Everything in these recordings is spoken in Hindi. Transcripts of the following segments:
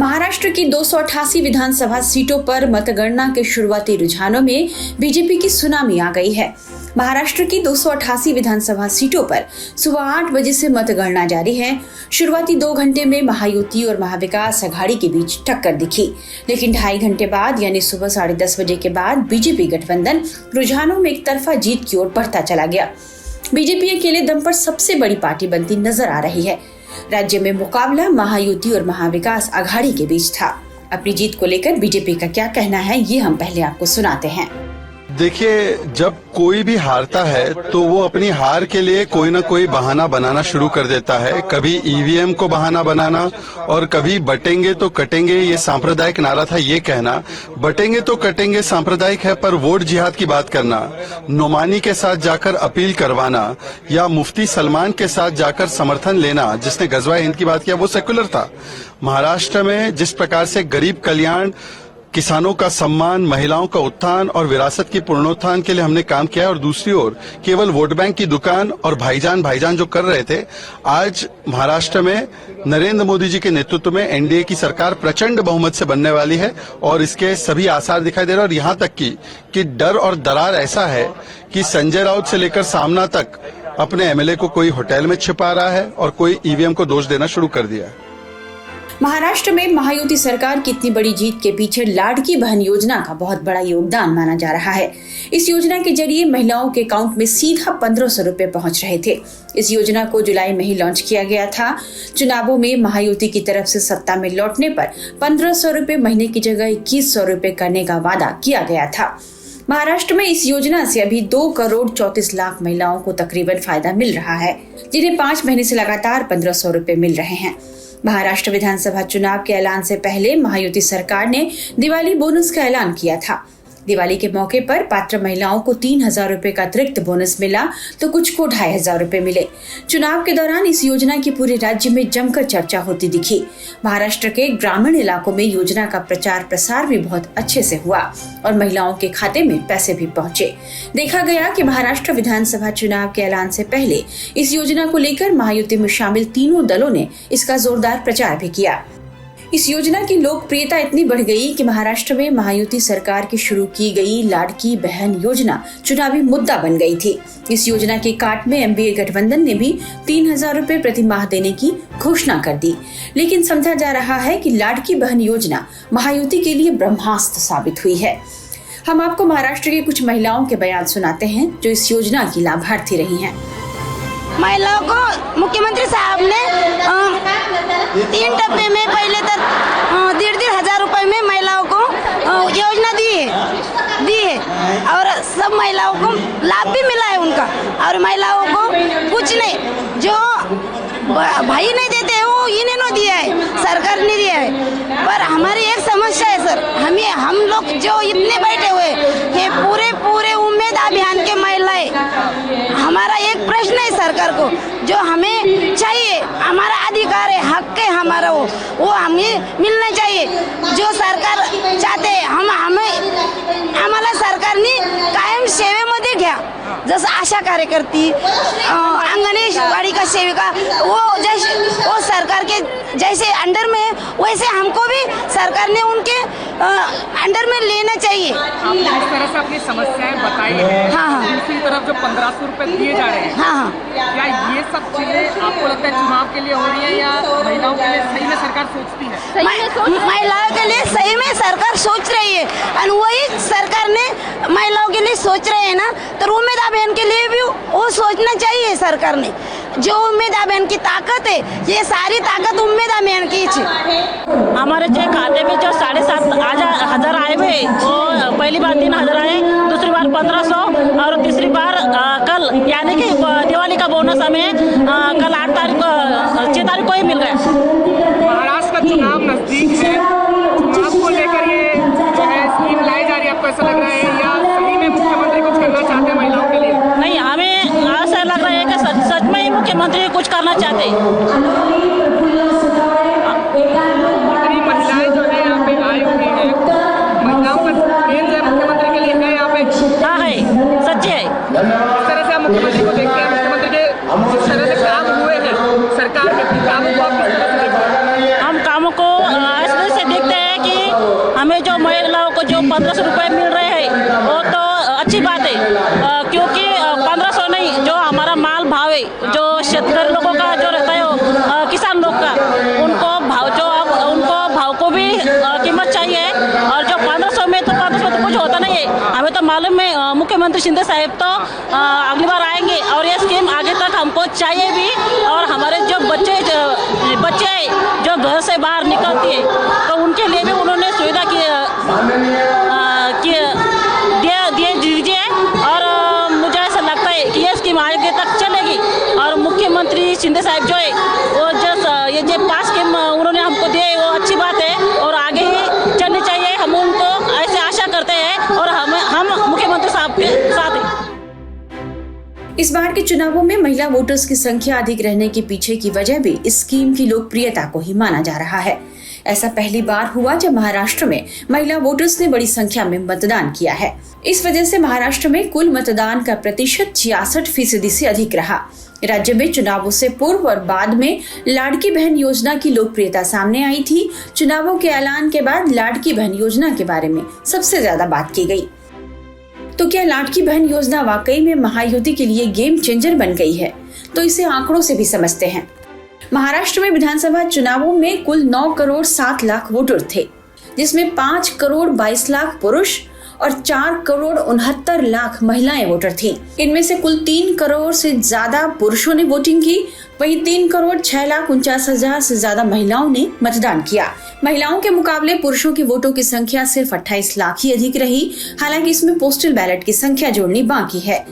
महाराष्ट्र की 288 विधानसभा सीटों पर मतगणना के शुरुआती रुझानों में बीजेपी की सुनामी आ गई है। महाराष्ट्र की 288 विधानसभा सीटों पर सुबह 8 बजे से मतगणना जारी है। शुरुआती 2 घंटे में महायुति और महाविकास अघाड़ी के बीच टक्कर दिखी, लेकिन 2.5 घंटे बाद यानी सुबह 10:30 बजे के बाद बीजेपी गठबंधन रुझानों में एक तरफा जीत की ओर बढ़ता चला गया। बीजेपी अकेले दम पर सबसे बड़ी पार्टी बनती नजर आ रही है। राज्य में मुकाबला महायुति और महाविकास अघाड़ी के बीच था। अपनी जीत को लेकर बीजेपी का क्या कहना है, ये हम पहले आपको सुनाते हैं। देखिए, जब कोई भी हारता है तो वो अपनी हार के लिए कोई ना कोई बहाना बनाना शुरू कर देता है। कभी ईवीएम को बहाना बनाना और कभी बटेंगे तो कटेंगे, ये सांप्रदायिक नारा था ये कहना। बटेंगे तो कटेंगे सांप्रदायिक है, पर वोट जिहाद की बात करना, नोमानी के साथ जाकर अपील करवाना या मुफ्ती सलमान के साथ जाकर समर्थन लेना, जिसने गजवा हिंद की बात किया, वो सेक्युलर था। महाराष्ट्र में जिस प्रकार से गरीब कल्याण, किसानों का सम्मान, महिलाओं का उत्थान और विरासत की पुनरुत्थान के लिए हमने काम किया, और दूसरी ओर केवल वोट बैंक की दुकान और भाईजान जो कर रहे थे, आज महाराष्ट्र में नरेंद्र मोदी जी के नेतृत्व में एनडीए की सरकार प्रचंड बहुमत से बनने वाली है और इसके सभी आसार दिखाई दे रहे हैं। और यहाँ तक कि डर और दरार ऐसा है कि संजय राउत से लेकर सामना तक अपने एमएलए को कोई होटल में छिपा रहा है और कोई ईवीएम को दोष देना शुरू कर दिया है। महाराष्ट्र में महायुति सरकार की इतनी बड़ी जीत के पीछे लाडकी बहन योजना का बहुत बड़ा योगदान माना जा रहा है। इस योजना के जरिए महिलाओं के अकाउंट में सीधा 1500 रुपए पहुंच रहे थे। इस योजना को जुलाई में ही लॉन्च किया गया था। चुनावों में महायुति की तरफ से सत्ता में लौटने पर 1500 रुपए महीने की जगह 2100 रुपए करने का वादा किया गया था। महाराष्ट्र में इस योजना से अभी 2 करोड़ 34 लाख महिलाओं को तकरीबन फायदा मिल रहा है, जिन्हें 5 महीने से लगातार 1500 रुपए मिल रहे हैं। महाराष्ट्र विधानसभा चुनाव के ऐलान से पहले महायुति सरकार ने दिवाली बोनस का ऐलान किया था। दिवाली के मौके पर पात्र महिलाओं को 3000 रुपए का अतिरिक्त बोनस मिला, तो कुछ को 2500 रुपए मिले। चुनाव के दौरान इस योजना की पूरे राज्य में जमकर चर्चा होती दिखी। महाराष्ट्र के ग्रामीण इलाकों में योजना का प्रचार प्रसार भी बहुत अच्छे से हुआ और महिलाओं के खाते में पैसे भी पहुंचे। देखा गया कि महाराष्ट्र विधानसभा चुनाव के ऐलान से पहले इस योजना को लेकर महायुति में शामिल तीनों दलों ने इसका जोरदार प्रचार भी किया। इस योजना की लोकप्रियता इतनी बढ़ गई कि महाराष्ट्र में महायुति सरकार की शुरू की गई लाडकी बहन योजना चुनावी मुद्दा बन गई थी। इस योजना की काट में एनडीए गठबंधन ने भी 3000 रुपए प्रति माह देने की घोषणा कर दी, लेकिन समझा जा रहा है कि लाडकी बहन योजना महायुति के लिए ब्रह्मास्त्र साबित हुई है। हम आपको महाराष्ट्र की कुछ महिलाओं के बयान सुनाते हैं जो इस योजना की लाभार्थी रही हैं। महिलाओं को मुख्यमंत्री साहब ने 3 डब्बे में पहले तक 1,500 हजार रुपए में महिलाओं को योजना दी है और सब महिलाओं को लाभ भी मिला है उनका। और महिलाओं को कुछ नहीं, जो भाई नहीं देते वो इन्होंने दिया है, सरकार ने दिया है। पर हमारी एक समस्या है सर, हम लोग जो इतने बैठे हुए ये पूरे उम्मीद अभियान के महिलाएं, हमारा एक प्रश्न है सरकार को, जो हमें चाहिए, हमारा अधिकार है, हक है हमारा, वो हमें मिलना चाहिए। जो सरकार चाहते हैं आम्हाला सरकारने कायम सेवेमध्ये घ्या। जसं आशा कार्यकर्ती, अंगणवाड़ी का सेविका, वो सरकार के जैसे अंडर में है, वैसे हमको भी सरकार ने उनके अंडर में लेना चाहिए। आपने जिस तरह से अपनी समस्याएं बताई हैं, हाँ। दूसरी तरफ जो 1500 रुपए दिए जा रहे हैं, हाँ। क्या ये सब चीजें आपको लगता है चुनाव के लिए हो रही है या महिलाओं के लिए सही में सरकार सोचती है? महिलाओं के लिए सही में सरकार सोच रही है, और वही सरकार ने महिलाओं के लिए सोच रहे हैं ना, तो उम्मीद अभियान के लिए भी वो सोचना चाहिए सरकार ने। जो उम्मीद अभियान की ताकत है, ये सारी ताकत उम्मीद अभियान की है। हमारे जो खाते में जो 7,500 आए हुए, वो पहली बार 3000 आए, दूसरी बार 1500 और तीसरी बार कल यानी कि दिवाली का बोनस हमें कल 6 तारीख को ही मिल रहा है। महाराष्ट्र का चुनाव नजदीक है, चुनाव को लेकर ये जो है स्कीम लाई जा रही है, आपको ऐसा लग रहा है या सही में मुख्यमंत्री कुछ करना चाहते हैं महिलाओं के लिए? नहीं, हमें ऐसा लग रहा है कि सच में ही मुख्यमंत्री कुछ करना चाहते हैं। महिलाएं जो है यहाँ पे आई हुई है, महिलाओं का मेन जो है मुख्यमंत्री के लिए है यहाँ पे। हाँ है, सच्ची है। इस तरह से आप मुख्यमंत्री को देखते हैं, मुख्यमंत्री के जिस तरह से काम हुए हैं सरकार के कामों को आप किस तरह से देखते हैं? हम कामों को ऐसे हमें जो महिलाओं को जो 1500 रुपये मिल रहे हैं वो तो अच्छी बात है, क्योंकि 1500 नहीं, जो हमारा माल भाव है, जो शेतकरी लोगों का जो रहता है, किसान लोग का, उनको भाव जो अब उनको भाव को भी कीमत चाहिए। और जो 1500 में तो 1500 तो कुछ होता नहीं है। हमें तो मालूम है मुख्यमंत्री शिंदे साहब तो अगली बार आएंगे और ये स्कीम आगे तक हमको चाहिए भी। और हमारे जो बच्चे जो घर से बाहर निकलती है तो उनके लिए भी उन्होंने सुविधा दीजिए। और मुझे ऐसा लगता है कि ये स्कीम आगे तक चलेगी। और मुख्यमंत्री शिंदे साहब जो है वो ये जो 5 स्कीम उन्होंने हमको दिए वो अच्छी बात है और आगे ही चलनी चाहिए। हम उनको ऐसे आशा करते हैं और हम मुख्यमंत्री साहब के साथ हैं। इस बार के चुनावों में महिला वोटर्स की संख्या अधिक रहने के पीछे की वजह भी इस स्कीम की लोकप्रियता को ही माना जा रहा है। ऐसा पहली बार हुआ जब महाराष्ट्र में महिला वोटर्स ने बड़ी संख्या में मतदान किया है। इस वजह से महाराष्ट्र में कुल मतदान का प्रतिशत 66% से अधिक रहा। राज्य में चुनावों से पूर्व और बाद में लाड़की बहन योजना की लोकप्रियता सामने आई थी। चुनावों के ऐलान के बाद लाड़की बहन योजना के बारे में सबसे ज्यादा बात की गई। तो क्या लाड़की बहन योजना वाकई में महायुति के लिए गेम चेंजर बन गई है? तो इसे आंकड़ों से भी समझते हैं। महाराष्ट्र में विधानसभा चुनावों में कुल 9 करोड़ 7 लाख वोटर थे, जिसमें 5 करोड़ 22 लाख पुरुष और 4 करोड़ 69 लाख महिलाएं वोटर थीं। इनमें से कुल 3 करोड़ से ज्यादा पुरुषों ने वोटिंग की, वहीं 3 करोड़ 6,49,000 से ज्यादा महिलाओं ने मतदान किया। महिलाओं के मुकाबले पुरुषों की वोटों की संख्या सिर्फ 28 लाख ही अधिक रही। हालांकि इसमें पोस्टल बैलेट की संख्या जोड़नी बाकी है।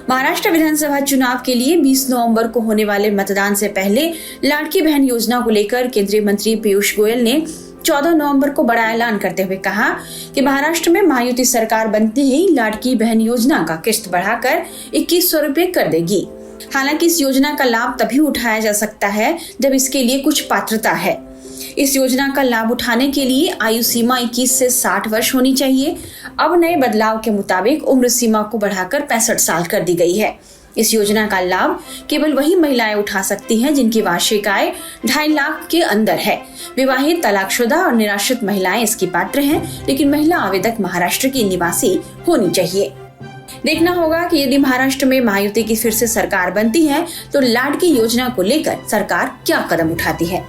महाराष्ट्र विधानसभा चुनाव के लिए 20 नवंबर को होने वाले मतदान से पहले लाड़की बहन योजना को लेकर केंद्रीय मंत्री पीयूष गोयल ने 14 नवंबर को बड़ा ऐलान करते हुए कहा कि महाराष्ट्र में महायुति सरकार बनते ही लाड़की बहन योजना का किस्त बढ़ाकर 2100 रुपए कर देगी। हालांकि इस योजना का लाभ तभी उठाया जा सकता है जब इसके लिए कुछ पात्रता है। इस योजना का लाभ उठाने के लिए आयु सीमा 21 से 60 वर्ष होनी चाहिए। अब नए बदलाव के मुताबिक उम्र सीमा को बढ़ाकर 65 साल कर दी गई है। इस योजना का लाभ केवल वही महिलाएं उठा सकती हैं जिनकी वार्षिक आय 2.5 लाख के अंदर है। विवाहित, तलाकशुदा और निराश्रित महिलाएं इसकी पात्र हैं, लेकिन महिला आवेदक महाराष्ट्र की निवासी होनी चाहिए। देखना होगा कि यदि महाराष्ट्र में महायुति की फिर से सरकार बनती है तो लाड़की योजना को लेकर सरकार क्या कदम उठाती है।